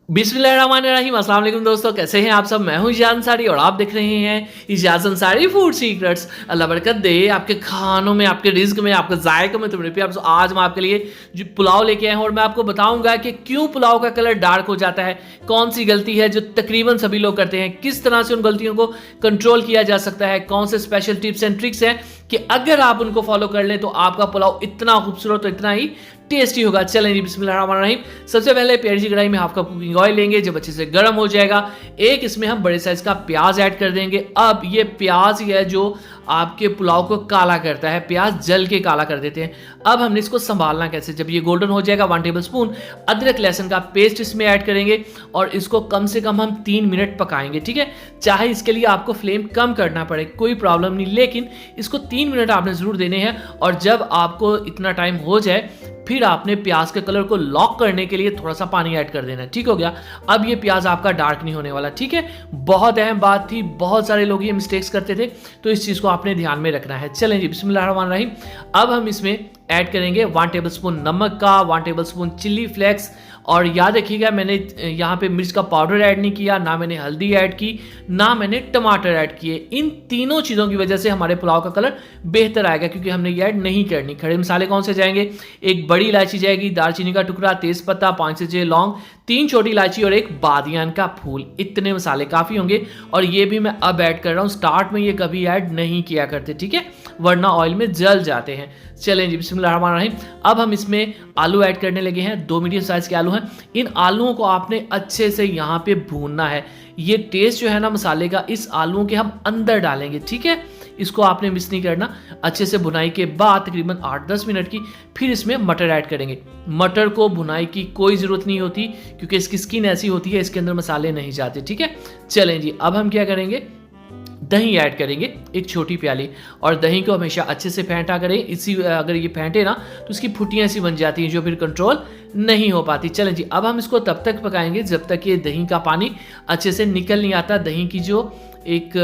बिस्मिल्लाहिर्रहमानिर्रहीम। अस्सलाम वालेकुम दोस्तों, कैसे हैं आप सब। मैं हूं इजाज़ अंसारी और आप देख रहे हैं इजाज़ अंसारी फूड सीक्रेट्स। अल्लाह बरकत दे आपके खानों में, आपके रिज्क में, आपके जायके में। तो मेरे प्यार, आज मैं आपके लिए जो पुलाव लेके आए हैं और मैं आपको बताऊंगा कि क्यों पुलाव का कलर डार्क हो जाता है, कौन सी गलती है जो तकरीबन सभी लोग करते हैं, किस तरह से उन गलतियों को कंट्रोल किया जा सकता है, कौन से स्पेशल टिप्स एंड ट्रिक्स हैं कि अगर आप उनको फॉलो कर लें तो आपका पुलाव इतना खूबसूरत और इतना ही टेस्टी होगा। चलें जी, बिस्मिल्लाहिर्रहमानिर्रहीम। सबसे पहले प्यारी सी कढ़ाई में हाफ कप कुकिंग ऑयल लेंगे। जब अच्छे से गर्म हो जाएगा, एक इसमें हम बड़े साइज का प्याज ऐड कर देंगे। अब ये प्याज ही है जो आपके पुलाव को काला करता है, प्याज जल के काला कर देते हैं। अब हमने इसको संभालना कैसे, जब ये गोल्डन हो जाएगा 1 टेबल स्पून अदरक लहसुन का पेस्ट इसमें ऐड करेंगे और इसको कम से कम हम 3 मिनट पकाएंगे। ठीक है, चाहे इसके लिए आपको फ्लेम कम करना पड़े कोई प्रॉब्लम नहीं, लेकिन इसको 3 मिनट आपने जरूर देने हैं। और जब आपको इतना टाइम हो जाए फिर आपने प्याज के कलर को लॉक करने के लिए थोड़ा सा पानी ऐड कर देना है। ठीक हो गया, अब ये प्याज आपका डार्क नहीं होने वाला। ठीक है, बहुत अहम बात थी, बहुत सारे लोग ये मिस्टेक्स करते थे, तो इस चीज को आपने ध्यान में रखना है। चलें जी, बिस्मिल्लाहिर्रहमानिर्रहीम। अब हम इसमें ऐड करेंगे 1 टेबल स्पून नमक का, 1 टेबल स्पून चिल्ली फ्लेक्स। और याद रखिएगा, मैंने यहाँ पे मिर्च का पाउडर ऐड नहीं किया, ना मैंने हल्दी ऐड की, ना मैंने टमाटर ऐड किए। इन तीनों चीज़ों की वजह से हमारे पुलाव का कलर बेहतर आएगा, क्योंकि हमने ये ऐड नहीं करनी। खड़े मसाले कौन से जाएंगे, एक बड़ी इलायची जाएगी, दालचीनी का टुकड़ा, तेज़पत्ता, 5 से 6 लौंग, 3 छोटी इलायची और 1 बादियान का फूल। इतने मसाले काफ़ी होंगे और ये भी मैं अब ऐड कर रहा हूँ, स्टार्ट में ये कभी ऐड नहीं किया करते। ठीक है, वरना ऑयल में जल जाते हैं। चलें जी, बिस्मिल्लाहिर्रहमानिर्रहीम। अब हम इसमें आलू ऐड करने लगे हैं। 2 मीडियम साइज़ के आलू हैं। इन आलूओं को आपने अच्छे से यहाँ पे भूनना है। ये टेस्ट जो है ना मसाले का, इस आलूओं के हम अंदर डालेंगे। ठीक है, इसको आपने मिस नहीं करना। अच्छे से भुनाई के बाद तकरीबन 8-10 मिनट की फिर इसमें मटर ऐड करेंगे। मटर को भुनाई की कोई ज़रूरत नहीं होती, क्योंकि इसकी स्किन ऐसी होती है, इसके अंदर मसाले नहीं जाते। ठीक है, चलें जी, अब हम क्या करेंगे, दही ऐड करेंगे 1 छोटी प्याली। और दही को हमेशा अच्छे से फेंटा करें, इसी अगर ये फेंटे ना तो इसकी फुटियाँ ऐसी बन जाती हैं जो फिर कंट्रोल नहीं हो पाती। चलें जी, अब हम इसको तब तक पकाएंगे जब तक ये दही का पानी अच्छे से निकल नहीं आता। दही की जो एक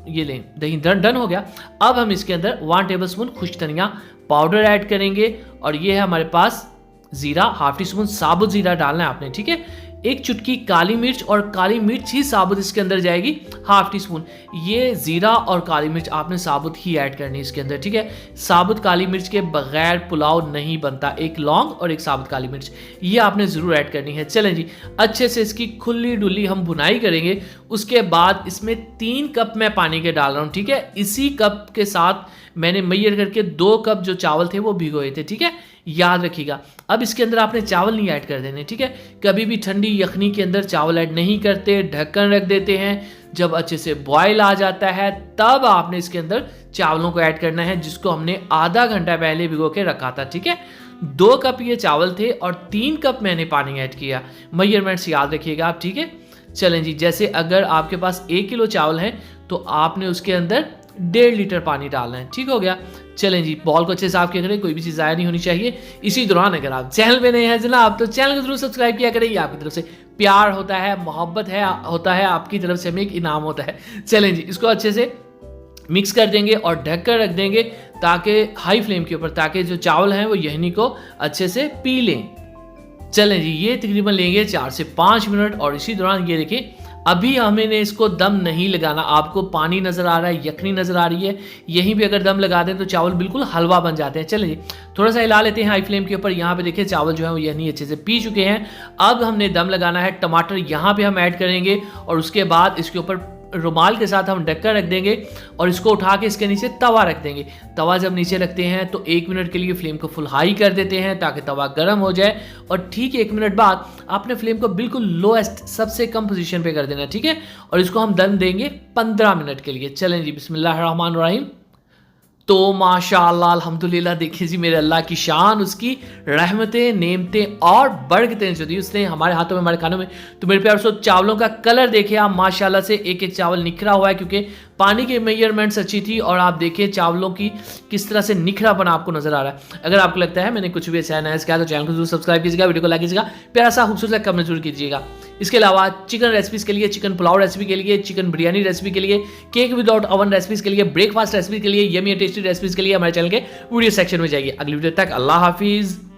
ये लें, दही डन हो गया। अब हम इसके अंदर 1 टेबल स्पून खुश्क धनिया पाउडर ऐड करेंगे और ये है हमारे पास जीरा, हाफ टी स्पून साबुत जीरा डालना है आपने। ठीक है, 1 चुटकी काली मिर्च, और काली मिर्च ही साबुत इसके अंदर जाएगी, हाफ टी स्पून। ये जीरा और काली मिर्च आपने साबुत ही ऐड करनी है इसके अंदर। ठीक है, साबुत काली मिर्च के बगैर पुलाव नहीं बनता। 1 लौंग और 1 साबुत काली मिर्च, ये आपने ज़रूर ऐड करनी है। चलें जी, अच्छे से इसकी खुली डुली हम भुनाई करेंगे। उसके बाद इसमें 3 कप मैं पानी के डाल रहा हूँ। ठीक है, इसी कप के साथ मैंने मैयर करके 2 कप जो चावल थे वो भिगोए थे। ठीक है, याद रखिएगा। अब इसके अंदर आपने चावल नहीं ऐड कर देने। ठीक है, कभी भी ठंडी यखनी के अंदर चावल ऐड नहीं करते, ढक्कन रख देते हैं। जब अच्छे से बॉयल आ जाता है तब आपने इसके अंदर चावलों को ऐड करना है, जिसको हमने आधा घंटा पहले भिगो के रखा था। ठीक है, 2 कप ये चावल थे और 3 कप मैंने पानी ऐड किया। मेजरमेंट्स याद रखिएगा आप। ठीक है, चलें जी, जैसे अगर आपके पास 1 किलो चावल है तो आपने उसके अंदर 1.5 लीटर पानी डालना है। ठीक हो गया, चलें जी, बॉल को अच्छे से साफ किया करें, कोई भी चीज़ ज़ाया नहीं होनी चाहिए। इसी दौरान अगर आप चैनल पे नए हैं जनाब तो चैनल को जरूर सब्सक्राइब किया करें। ये आपकी तरफ से प्यार होता है, मोहब्बत है, होता है, आपकी तरफ से हमें एक इनाम होता है। चलें जी, इसको अच्छे से मिक्स कर देंगे और ढक कर रख देंगे, ताकि हाई फ्लेम के ऊपर, ताकि जो चावल हैं वो यहनी को अच्छे से पी लें। चलें जी, ये तकरीबन लेंगे 4 से 5 मिनट। और इसी दौरान ये देखिए, अभी हमें इसको दम नहीं लगाना। आपको पानी नज़र आ रहा है, यखनी नज़र आ रही है, यहीं पे अगर दम लगा दें तो चावल बिल्कुल हलवा बन जाते हैं। चलिए थोड़ा सा हिला लेते हैं हाई फ्लेम के ऊपर। यहाँ पे देखिए चावल जो है वो यखनी अच्छे से पी चुके हैं। अब हमने दम लगाना है। टमाटर यहाँ पे हम ऐड करेंगे और उसके बाद इसके ऊपर रुमाल के साथ हम ढककर रख देंगे और इसको उठा के इसके नीचे तवा रख देंगे। तवा जब नीचे रखते हैं तो 1 मिनट के लिए फ्लेम को फुल हाई कर देते हैं, ताकि तवा गर्म हो जाए। और ठीक 1 मिनट बाद आपने फ्लेम को बिल्कुल लोएस्ट, सबसे कम पोजीशन पे कर देना। ठीक है, और इसको हम दम देंगे 15 मिनट के लिए। चलें जी, बिस्मिल्लाहिर्रहमानिर्रहीम। तो माशाअल्लाह अल्हम्दुलिल्लाह, देखिए जी मेरे अल्लाह की शान, उसकी रहमतें, नेमतें और बरकतें जो दी उसने हमारे हाथों में, हमारे खानों में। तो मेरे प्यार दोस्तों, चावलों का कलर देखिए आप, माशाल्लाह से एक एक चावल निखरा हुआ है, क्योंकि पानी की मेजरमेंट्स अच्छी थी। और आप देखिए चावलों की किस तरह से निखरापन आपको नजर आ रहा है। अगर आपको लगता है मैंने कुछ भी अच्छा नया किया तो चैनल को जरूर सब्सक्राइब कीजिएगा, वीडियो को लाइक कीजिएगा, प्यारा सा खूबसूरत कमेंट जरूर कीजिएगा। इसके अलावा चिकन रेसिपीज़ के लिए, चिकन पुलाव रेसिपी के लिए, चिकन बिरयानी रेसिपी के लिए, केक विदाउट ओवन रेसिपीज़ के लिए, ब्रेकफास्ट रेसिपी के लिए, यमी टेस्टी रेसिपीज़ के लिए हमारे चैनल के वीडियो सेक्शन में जाइए। अगली वीडियो तक अल्लाह हाफिज़।